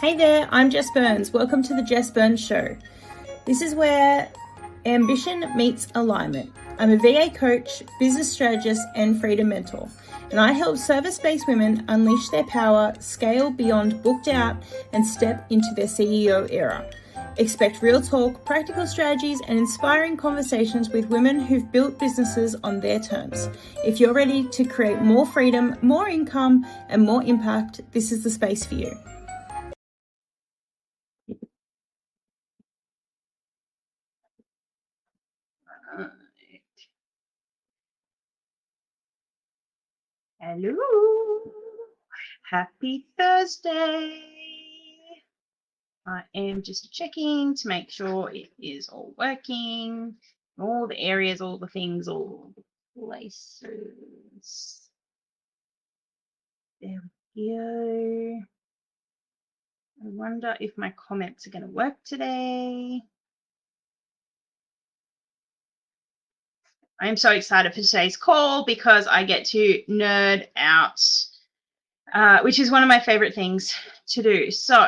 Hey there, I'm Jess Byrnes. Welcome to the Jess Byrnes Show. This is where ambition meets alignment. I'm a VA coach, business strategist, and freedom mentor, and I help service-based women unleash their power, scale beyond booked out, and step into their CEO era. Expect real talk, practical strategies, and inspiring conversations with women who've built businesses on their terms. If you're ready to create more freedom, more income, and more impact, this is the space for you. Hello, happy Thursday. I am just checking to make sure it is all working, all the areas, all the things, all the places. There we go. I wonder if my comments are going to work today. I am so excited for today's call because I get to nerd out, which is one of my favorite things to do. So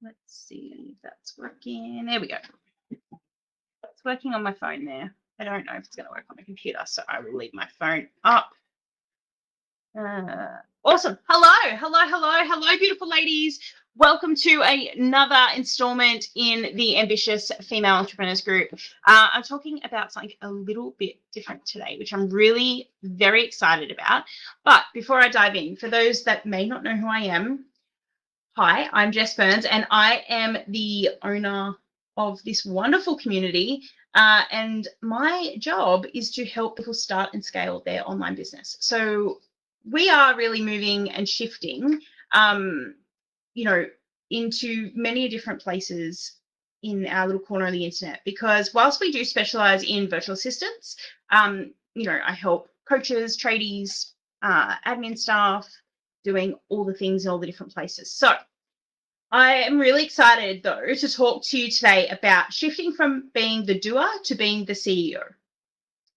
let's see if that's working. There we go. It's working on my phone there. I don't know if it's going to work on my computer, so I will leave my phone up. Awesome. Hello, beautiful ladies. Welcome to another installment in the Ambitious Female Entrepreneurs Group. I'm talking about something a little bit different today, which I'm really very excited about. But before I dive in, for those that may not know who I am, hi, I'm Jess Byrnes, and I am the owner of this wonderful community. And my job is to help people start and scale their online business. So we are really moving and shifting, into many different places in our little corner of the internet, because whilst we do specialize in virtual assistants, I help coaches, tradies, admin staff, doing all the things in all the different places. So I am really excited, though, to talk to you today about shifting from being the doer to being the CEO.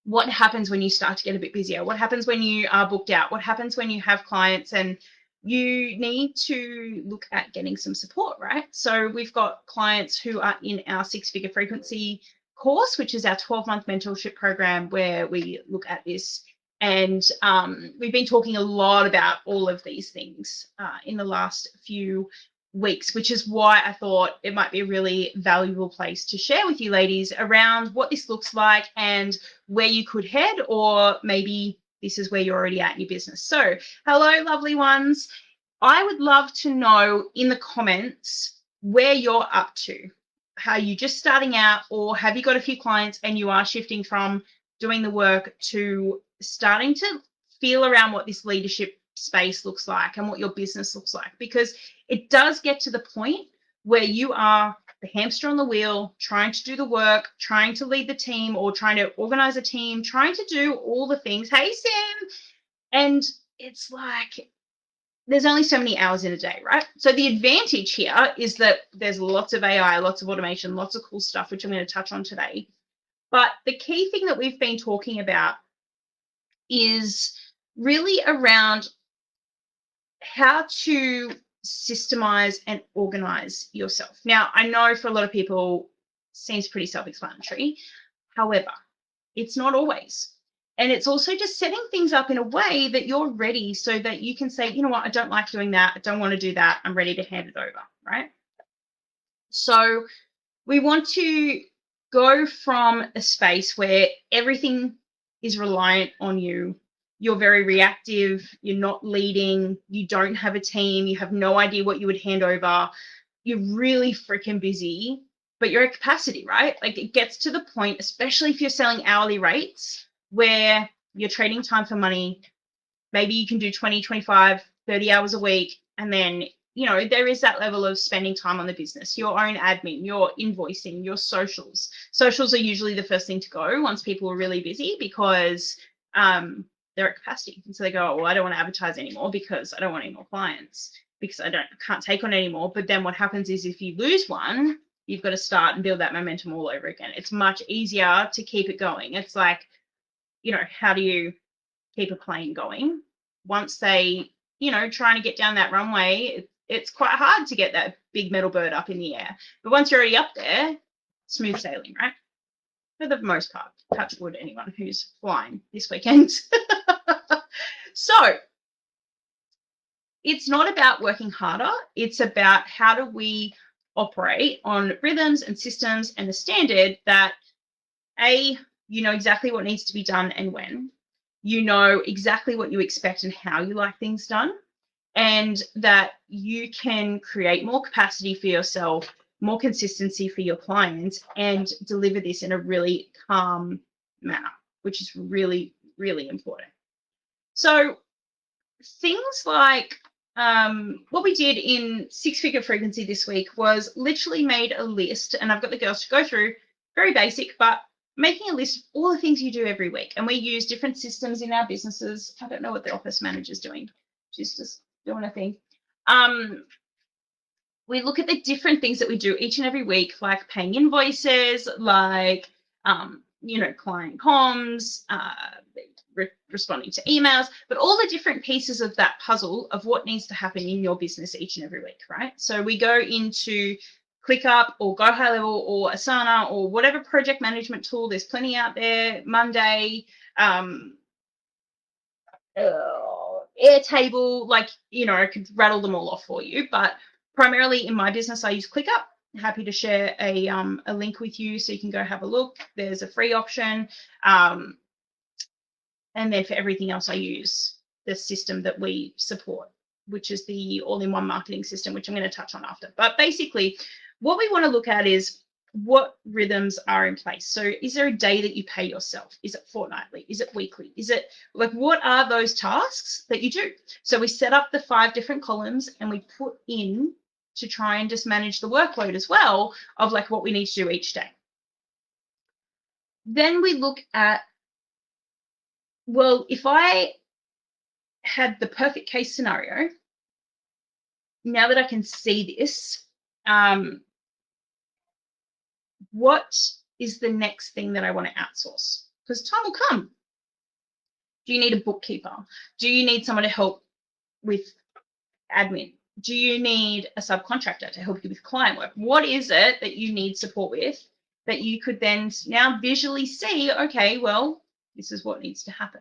What happens when you start to get a bit busier? What happens when you are booked out? What happens when you have clients and you need to look at getting some support, right? So we've got clients who are in our 6-figure frequency course, which is our 12-month mentorship program, where we look at this. And we've been talking a lot about all of these things in the last few weeks, which is why I thought it might be a really valuable place to share with you ladies around what this looks like and where you could head, or maybe this is where you're already at in your business. So hello, lovely ones. I would love to know in the comments where you're up to. Are you just starting out, or have you got a few clients and you are shifting from doing the work to starting to feel around what this leadership space looks like and what your business looks like? Because it does get to the point where you are the hamster on the wheel, trying to do the work, trying to lead the team, or trying to organize a team, trying to do all the things. Hey, Sam. And it's like, there's only so many hours in a day, right? So the advantage here is that there's lots of AI, lots of automation, lots of cool stuff, which I'm going to touch on today. But the key thing that we've been talking about is really around how to systemize and organize yourself. Now, I know for a lot of people, it seems pretty self-explanatory. However, it's not always. And it's also just setting things up in a way that you're ready, so that you can say, you know what, I don't like doing that. I don't want to do that. I'm ready to hand it over, right? So we want to go from a space where everything is reliant on you. You're very reactive, you're not leading, you don't have a team, you have no idea what you would hand over, you're really freaking busy, but you're at capacity, right? Like, it gets to the point, especially if you're selling hourly rates, where you're trading time for money. Maybe you can do 20, 25, 30 hours a week, and then, there is that level of spending time on the business, your own admin, your invoicing, your socials. Socials are usually the first thing to go once people are really busy, because they're at capacity. And so they go, oh, well, I don't want to advertise anymore because I don't want any more clients, because I can't take on anymore. But then what happens is, if you lose one, you've got to start and build that momentum all over again. It's much easier to keep it going. It's like, how do you keep a plane going? Once they trying to get down that runway, it's quite hard to get that big metal bird up in the air. But once you're already up there, smooth sailing, right? For the most part, touch wood, anyone who's flying this weekend. So it's not about working harder. It's about how do we operate on rhythms and systems and the standard that, you know exactly what needs to be done and when. You know exactly what you expect and how you like things done, and that you can create more capacity for yourself, more consistency for your clients, and deliver this in a really calm manner, which is really, really important. So things like what we did in six-figure frequency this week was literally made a list, and I've got the girls to go through, very basic, but making a list of all the things you do every week. And we use different systems in our businesses. I don't know what the office manager's doing. She's just doing a thing. We look at the different things that we do each and every week, like paying invoices, like, client comms, responding to emails, but all the different pieces of that puzzle of what needs to happen in your business each and every week, right? So we go into ClickUp or Go High Level or Asana or whatever project management tool. There's plenty out there. Monday, Airtable, I could rattle them all off for you, but primarily in my business, I use ClickUp. Happy to share a link with you so you can go have a look. There's a free option. And then for everything else, I use the system that we support, which is the all-in-one marketing system, which I'm going to touch on after. But basically, what we want to look at is what rhythms are in place. So is there a day that you pay yourself? Is it fortnightly? Is it weekly? Is it what are those tasks that you do? So we set up the 5 different columns and we put in to try and just manage the workload as well of what we need to do each day. Then we look at, well, if I had the perfect case scenario, now that I can see this, what is the next thing that I want to outsource? Because time will come. Do you need a bookkeeper? Do you need someone to help with admin? Do you need a subcontractor to help you with client work? What is it that you need support with that you could then now visually see, okay, well, this is what needs to happen.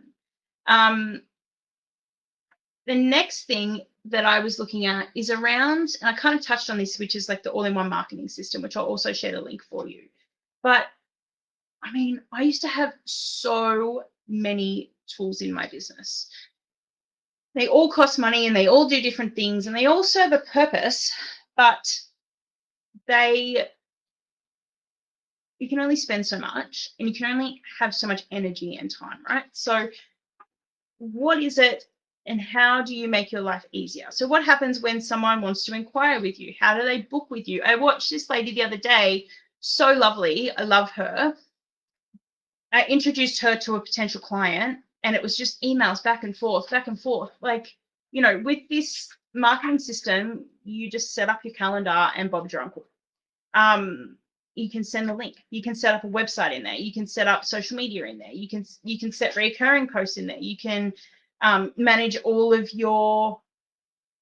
The next thing that I was looking at is around, and I kind of touched on this, which is the all-in-one marketing system, which I'll also share the link for you. But I mean, I used to have so many tools in my business. They all cost money and they all do different things and they all serve a purpose, but you can only spend so much and you can only have so much energy and time, right? So what is it and how do you make your life easier? So what happens when someone wants to inquire with you? How do they book with you? I watched this lady the other day, so lovely. I love her. I introduced her to a potential client and it was just emails back and forth, back and forth. With this marketing system, you just set up your calendar and Bob's your uncle. You can send the link. You can set up a website in there. You can set up social media in there. You can set recurring posts in there. You can manage all of your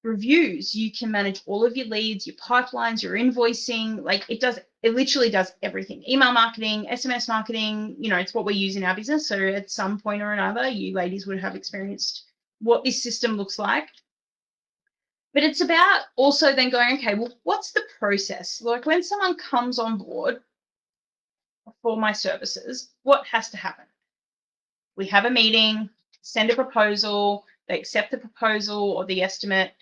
reviews. You can manage all of your leads, your pipelines, your invoicing. It literally does everything. Email marketing, SMS marketing, it's what we use in our business. So at some point or another, you ladies would have experienced what this system looks like. But it's about also then going, okay, well, what's the process? When someone comes on board for my services, what has to happen? We have a meeting, send a proposal, they accept the proposal or the estimate.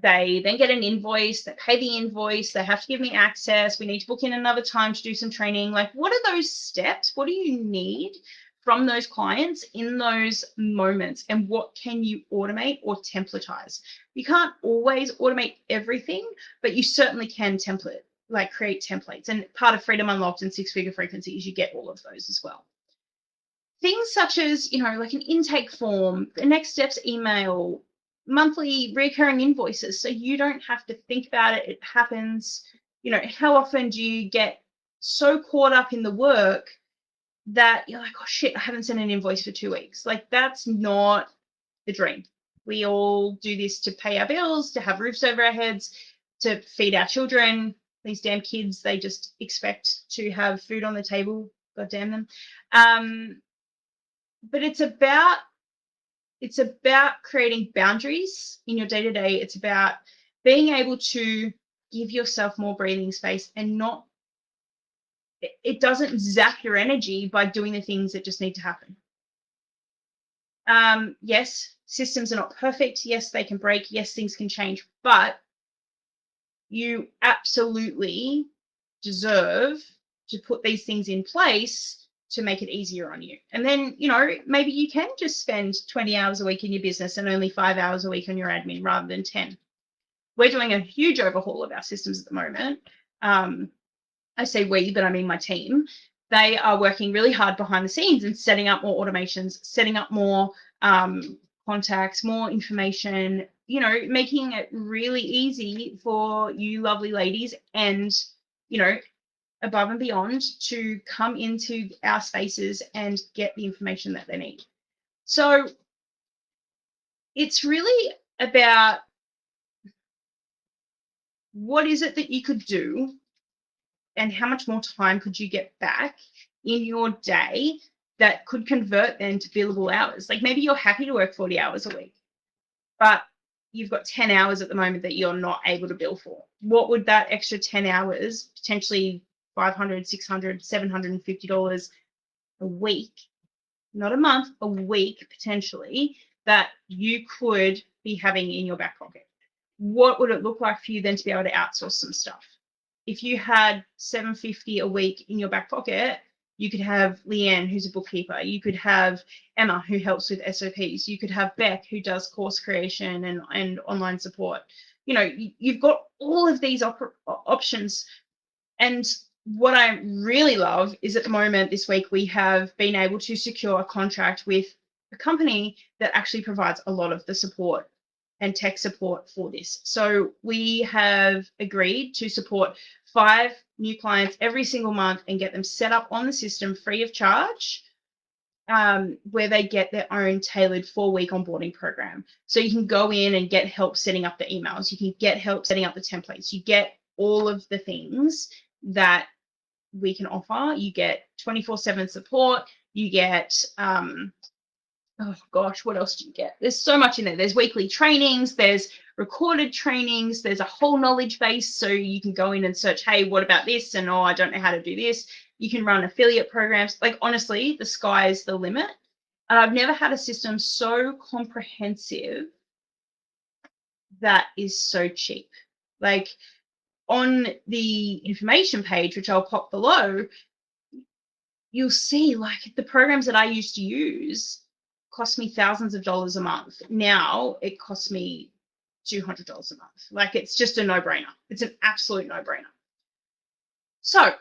They then get an invoice, they pay the invoice, they have to give me access, we need to book in another time to do some training. What are those steps? What do you need from those clients in those moments? And what can you automate or templatize? You can't always automate everything, but you certainly can create templates. And part of Freedom Unlocked and six-figure frequency is you get all of those as well. Things such as, an intake form, the next steps email, monthly recurring invoices, so you don't have to think about it. It happens. How often do you get so caught up in the work that you're like, oh shit, I haven't sent an invoice for 2 weeks? That's not the dream. We all do this to pay our bills, to have roofs over our heads, to feed our children. These damn kids, they just expect to have food on the table. God damn them. But it's about creating boundaries in your day-to-day. It's about being able to give yourself more breathing space and not, it doesn't zap your energy by doing the things that just need to happen. Yes, systems are not perfect. Yes, they can break. Yes, things can change, but you absolutely deserve to put these things in place to make it easier on you. And then, maybe you can just spend 20 hours a week in your business and only 5 hours a week on your admin rather than 10. We're doing a huge overhaul of our systems at the moment. I say we, but I mean my team. They are working really hard behind the scenes and setting up more automations, setting up more contacts, more information, making it really easy for you lovely ladies and, above and beyond to come into our spaces and get the information that they need. So it's really about what is it that you could do and how much more time could you get back in your day that could convert then to billable hours. Like maybe you're happy to work 40 hours a week, but you've got 10 hours at the moment that you're not able to bill for. What would that extra 10 hours, potentially $500, $600, $750 a week, not a month, a week potentially, that you could be having in your back pocket? What would it look like for you then to be able to outsource some stuff? If you had $750 a week in your back pocket, you could have Leanne, who's a bookkeeper. You could have Emma, who helps with SOPs. You could have Beck, who does course creation and online support. You've got all of these options. And what I really love is at the moment this week, we have been able to secure a contract with a company that actually provides a lot of the support and tech support for this. So we have agreed to support 5 new clients every single month and get them set up on the system free of charge, where they get their own tailored 4-week onboarding program. So you can go in and get help setting up the emails. You can get help setting up the templates. You get all of the things that we can offer. You get 24/7 support. You get oh gosh, what else do you get? There's so much in there. There's weekly trainings, there's recorded trainings, there's a whole knowledge base. So you can go in and search, hey, what about this? And I don't know how to do this. You can run affiliate programs. Like honestly, the sky is the limit. And I've never had a system so comprehensive that is so cheap. Like on the information page, which I'll pop below, you'll see like the programs that I used to use cost me thousands of dollars a month. Now it costs me $200 a month. Like it's just a no-brainer. It's an absolute no-brainer. So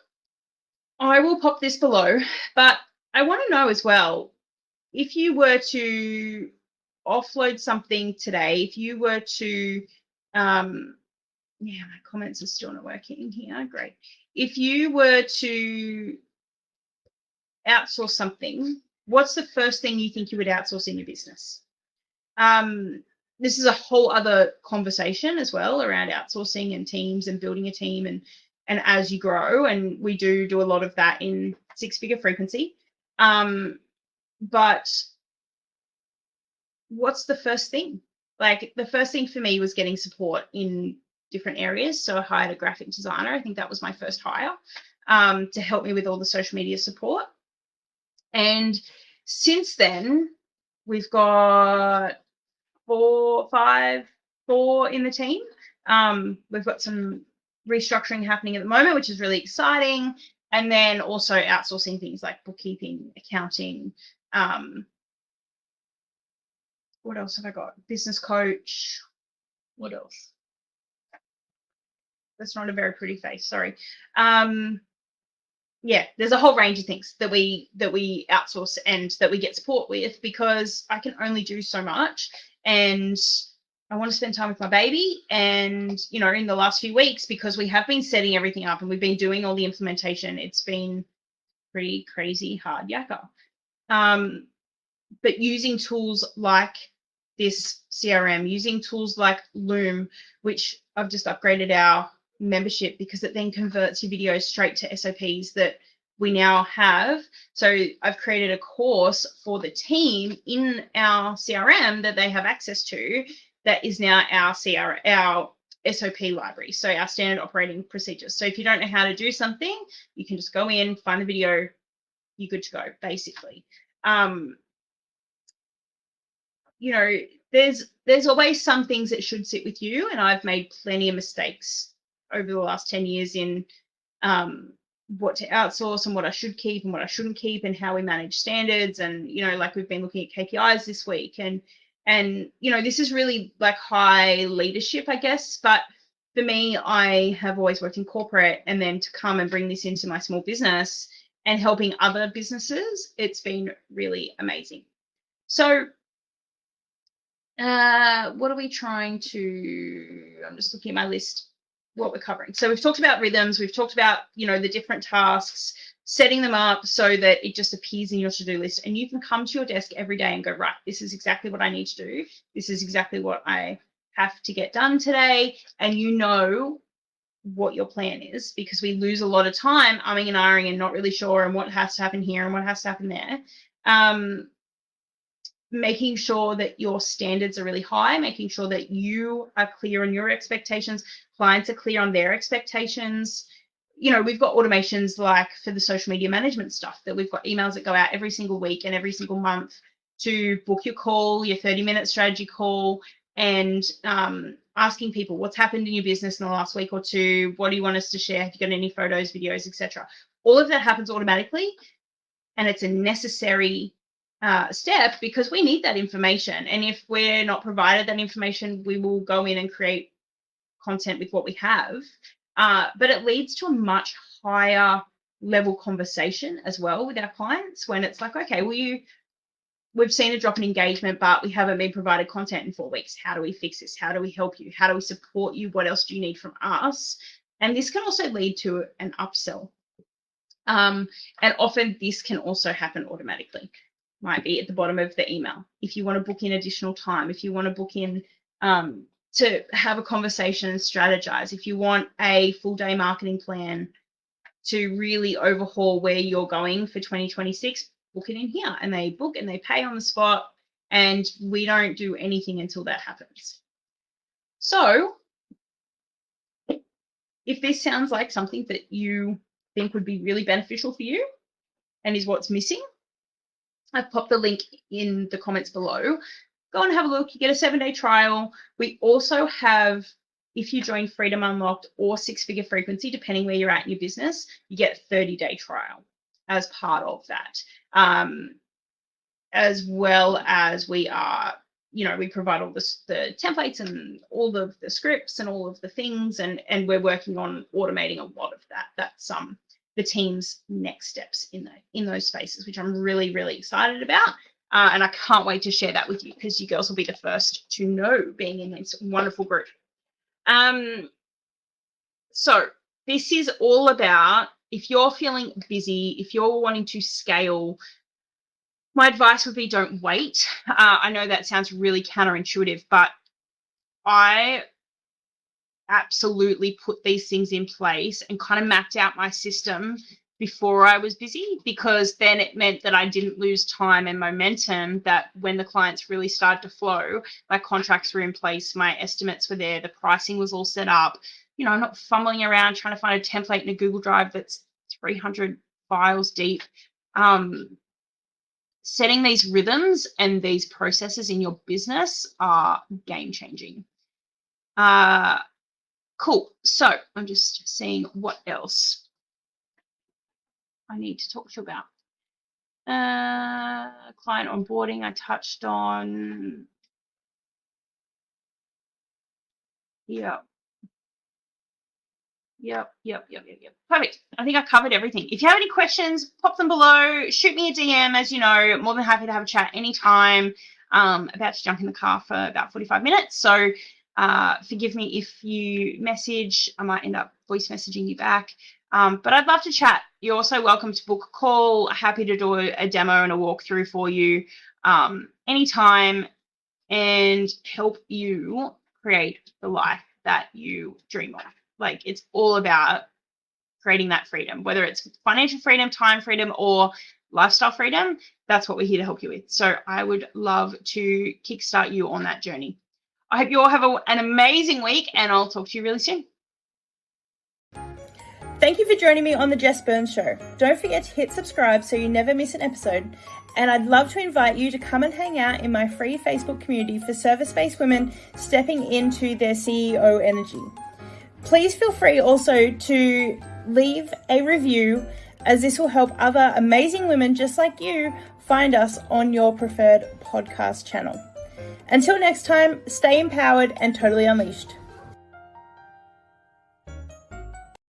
I will pop this below, but I want to know as well, if you were to offload something today, if you were to, yeah, my comments are still not working here. Great. If you were to outsource something, what's the first thing you think you would outsource in your business? This is a whole other conversation as well around outsourcing and teams and building a team and as you grow, and we do a lot of that in 6-figure frequency. But what's the first thing? Like the first thing for me was getting support in different areas. So I hired a graphic designer. I think that was my first hire, to help me with all the social media support. And since then, we've got 4 in the team. We've got some restructuring happening at the moment, which is really exciting. And then also outsourcing things like bookkeeping, accounting. What else have I got? Business coach. What else? That's not a very pretty face, sorry. Yeah, there's a whole range of things that we outsource and that we get support with, because I can only do so much and I want to spend time with my baby. And, in the last few weeks, because we have been setting everything up and we've been doing all the implementation, it's been pretty crazy hard yakka. But using tools like this CRM, using tools like Loom, which I've just upgraded our membership because it then converts your videos straight to SOPs that we now have. So I've created a course for the team in our CRM that they have access to that is now our SOP library, so our standard operating procedures. So if you don't know how to do something, you can just go in, find the video, you're good to go, basically. You know, there's always some things that should sit with you, and I've made plenty of mistakes over the last 10 years in what to outsource and what I should keep and what I shouldn't keep, and how we manage standards. And, you know, like we've been looking at KPIs this week, and you know, this is really like high leadership, I guess. But for me, I have always worked in corporate, and then to come and bring this into my small business and helping other businesses, it's been really amazing. So what are we trying to, I'm just looking at my list, what we're covering. So we've talked about rhythms, we've talked about, you know, the different tasks, setting them up so that it just appears in your to-do list, and you can come to your desk every day and go, right, this is exactly what I need to do. This is exactly what I have to get done today. And you know what your plan is, because we lose a lot of time umming and ahhing and not really sure, and what has to happen here and what has to happen there. Making sure that your standards are really high, making sure that you are clear on your expectations, clients are clear on their expectations. You know, we've got automations like for the social media management stuff, that we've got emails that go out every single week and every single month to book your call, your 30-minute strategy call, and asking people what's happened in your business in the last week or two, what do you want us to share, have you got any photos, videos, etc. All of that happens automatically, and it's a necessary step, because we need that information. And if we're not provided that information, we will go in and create content with what we have. But it leads to a much higher level conversation as well with our clients, when it's like, okay, well, we've seen a drop in engagement, but we haven't been provided content in 4 weeks. How do we fix this? How do we help you? How do we support you? What else do you need from us? And this can also lead to an upsell. And often this can also happen automatically. Might be at the bottom of the email. If you want to book in additional time, if you want to book in to have a conversation and strategize, if you want a full day marketing plan to really overhaul where you're going for 2026, book it in here. And they book and they pay on the spot, and we don't do anything until that happens. So if this sounds like something that you think would be really beneficial for you and is what's missing, I've popped the link in the comments below. Go and have a look. You get a 7-day trial. We also have, if you join Freedom Unlocked or Six Figure Frequency, depending where you're at in your business, you get a 30-day trial as part of that. As well as we are, you know, we provide all the templates and all of the scripts and all of the things, and we're working on automating a lot of that. That's the team's next steps in those spaces, which I'm really, really excited about. And I can't wait to share that with you, because you girls will be the first to know, being in this wonderful group. So this is all about, if you're feeling busy, if you're wanting to scale, my advice would be don't wait. I know that sounds really counterintuitive, but I absolutely put these things in place and kind of mapped out my system before I was busy, because then it meant that I didn't lose time and momentum, that when the clients really started to flow, my contracts were in place, my estimates were there, the pricing was all set up. You know, I'm not fumbling around trying to find a template in a Google Drive that's 300 files deep. Setting these rhythms and these processes in your business are game changing. Cool. So I'm just seeing what else I need to talk to you about. Client onboarding, I touched on. Yep. Perfect. I think I covered everything. If you have any questions, pop them below. Shoot me a DM. As you know, more than happy to have a chat anytime. About to jump in the car for about 45 minutes. So forgive me if you message. I might end up voice messaging you back. But I'd love to chat. You're also welcome to book a call. Happy to do a demo and a walkthrough for you anytime. and help you create the life that you dream of. Like, it's all about creating that freedom, whether it's financial freedom, time freedom, or lifestyle freedom. That's what we're here to help you with. So I would love to kickstart you on that journey. I hope you all have an amazing week, and I'll talk to you really soon. Thank you for joining me on the Jess Byrnes Show. Don't forget to hit subscribe so you never miss an episode. And I'd love to invite you to come and hang out in my free Facebook community for service-based women stepping into their CEO energy. Please feel free also to leave a review, as this will help other amazing women just like you find us on your preferred podcast channel. Until next time, stay empowered and totally unleashed.